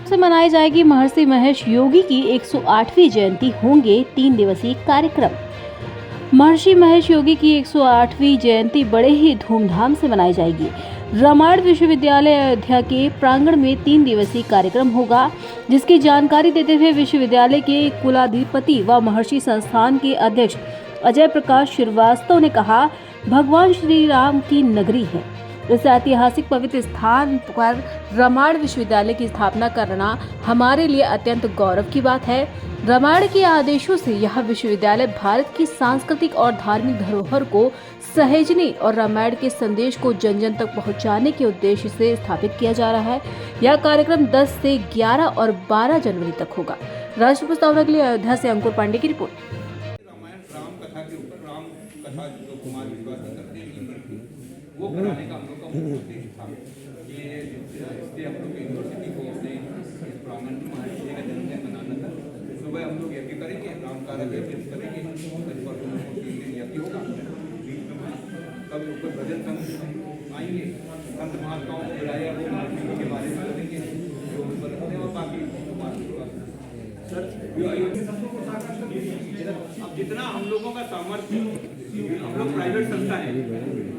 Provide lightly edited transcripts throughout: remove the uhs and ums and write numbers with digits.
से मनाई जाएगी महर्षि महेश योगी की 108वीं जयंती। होंगे 3 दिवसीय कार्यक्रम। महर्षि महेश योगी की 108वीं जयंती बड़े ही धूमधाम से मनाई जाएगी। रामायण विश्वविद्यालय अयोध्या के प्रांगण में 3 दिवसीय कार्यक्रम होगा, जिसकी जानकारी देते हुए विश्वविद्यालय के कुलाधिपति व महर्षि संस्थान के अध्यक्ष अजय प्रकाश श्रीवास्तव ने कहा, भगवान श्री राम की नगरी है। इस ऐतिहासिक पवित्र स्थान पर रामायण विश्वविद्यालय की स्थापना करना हमारे लिए अत्यंत गौरव की बात है। रामायण के आदेशों से यह विश्वविद्यालय भारत की सांस्कृतिक और धार्मिक धरोहर को सहेजने और रामायण के संदेश को जन जन तक पहुंचाने के उद्देश्य से स्थापित किया जा रहा है। यह कार्यक्रम 10 से 11 और 12 जनवरी तक होगा। राष्ट्र प्रस्तावना के लिए अयोध्या से अंकुर पांडे की रिपोर्ट। रामायण राम कथा के ऊपर राम कथा जो कुमार विश्वास करते हैं वो बनाने का हम लोग का मुख्य उद्देश्य था। ये इसलिए हम लोग यूनिवर्सिटी को अपने इस प्रांगण में महर्षि का जन्मदिन मनाना था। सुबह हम लोग यज्ञ करेंगे, राम कारक यज्ञ करेंगे, यज्ञ होगा, तब ऊपर भजन संघ आएंगे, संत महात्माओं को बुलाया, वो महर्षि के बारे में करेंगे जो ऊपर रखते हैं, और बाकी सर अब जितना हम लोगों का सामर्थ्य, हम लोग प्राइवेट संस्था है,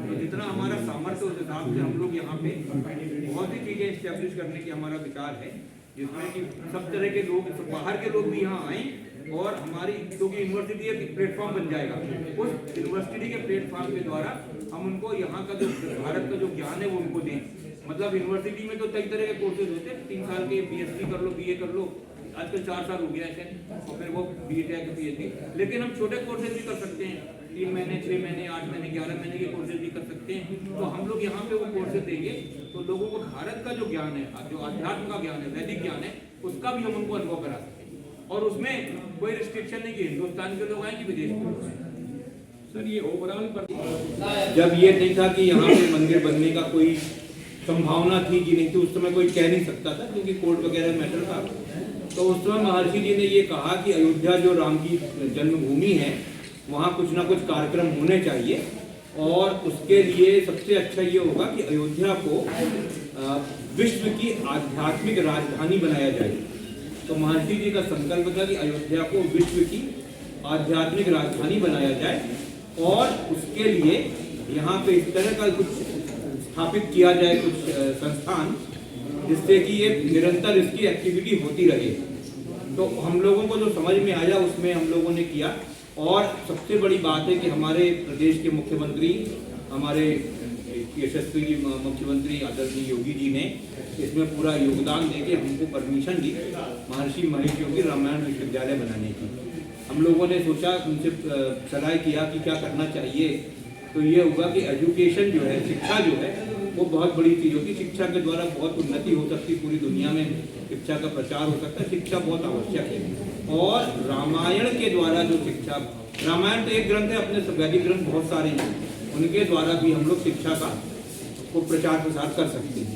तो जितना हमारा सामर्थ्य उस हिसाब से हम लोग यहाँ पे बहुत ही चीजें एस्टेब्लिश करने की हमारा विचार है, जिसमें कि सब तरह के लोग, बाहर के लोग भी यहाँ आए और हमारी क्योंकि यूनिवर्सिटी एक प्लेटफॉर्म बन जाएगा, उस यूनिवर्सिटी के प्लेटफॉर्म के द्वारा हम उनको यहाँ का जो भारत का जो ज्ञान है वो उनको दें। मतलब यूनिवर्सिटी में तो कई तरह के कोर्सेज होते हैं, 3 साल के BSc कर लो, BA कर लो, आजकल 4 साल हो गया ऐसे, और फिर वो BTech PhD। लेकिन हम छोटे कोर्सेज भी कर सकते हैं, 3 महीने, 6 महीने, 8 महीने, 11 महीने के कोर्सेज भी कर सकते हैं। तो हम लोग यहाँ पे वो कोर्सेज देंगे तो लोगों को भारत का जो ज्ञान है, जो अध्यात्म का ज्ञान है, वैदिक ज्ञान है, उसका भी हम उनको अनुभव करा सकते। और उसमें कोई रिस्ट्रिक्शन नहीं कि हिंदुस्तान के लोग आए कि विदेश के लोग आए। सर ये ओवरऑल जब ये नहीं था कि यहाँ पे मंदिर बनने का कोई संभावना थी कि नहीं थी, उस समय कोई कह नहीं सकता था क्योंकि कोर्ट वगैरह मैटर था। तो उस समय महर्षि जी ने ये कहा कि अयोध्या जो राम की जन्मभूमि है, वहाँ कुछ ना कुछ कार्यक्रम होने चाहिए, और उसके लिए सबसे अच्छा ये होगा कि अयोध्या को विश्व की आध्यात्मिक राजधानी बनाया जाए। तो महर्षि जी का संकल्प था कि अयोध्या को विश्व की आध्यात्मिक राजधानी बनाया जाए, और उसके लिए यहाँ पे इस तरह का कुछ स्थापित किया जाए, कुछ संस्थान, जिससे कि ये निरंतर इसकी एक्टिविटी होती रहे। तो हम लोगों को जो समझ में आया उसमें हम लोगों ने किया। और सबसे बड़ी बात है कि हमारे प्रदेश के मुख्यमंत्री, हमारे यशस्वी मुख्यमंत्री आदरणीय योगी जी ने इसमें पूरा योगदान देके हमको परमिशन दी महर्षि महेश योगी रामायण विश्वविद्यालय बनाने की। हम लोगों ने सोचा, उनसे सलाह किया कि क्या करना चाहिए। तो ये हुआ कि एजुकेशन जो है, शिक्षा जो है, वो बहुत बड़ी चीज़ होती है। शिक्षा के द्वारा बहुत उन्नति हो सकती है, पूरी दुनिया में शिक्षा का प्रचार हो सकता है। शिक्षा बहुत आवश्यक है, और रामायण के द्वारा जो शिक्षा, रामायण तो एक ग्रंथ है, अपने वैदिक ग्रंथ बहुत सारे हैं, उनके द्वारा भी हम लोग शिक्षा का को प्रचार प्रसार कर सकते हैं।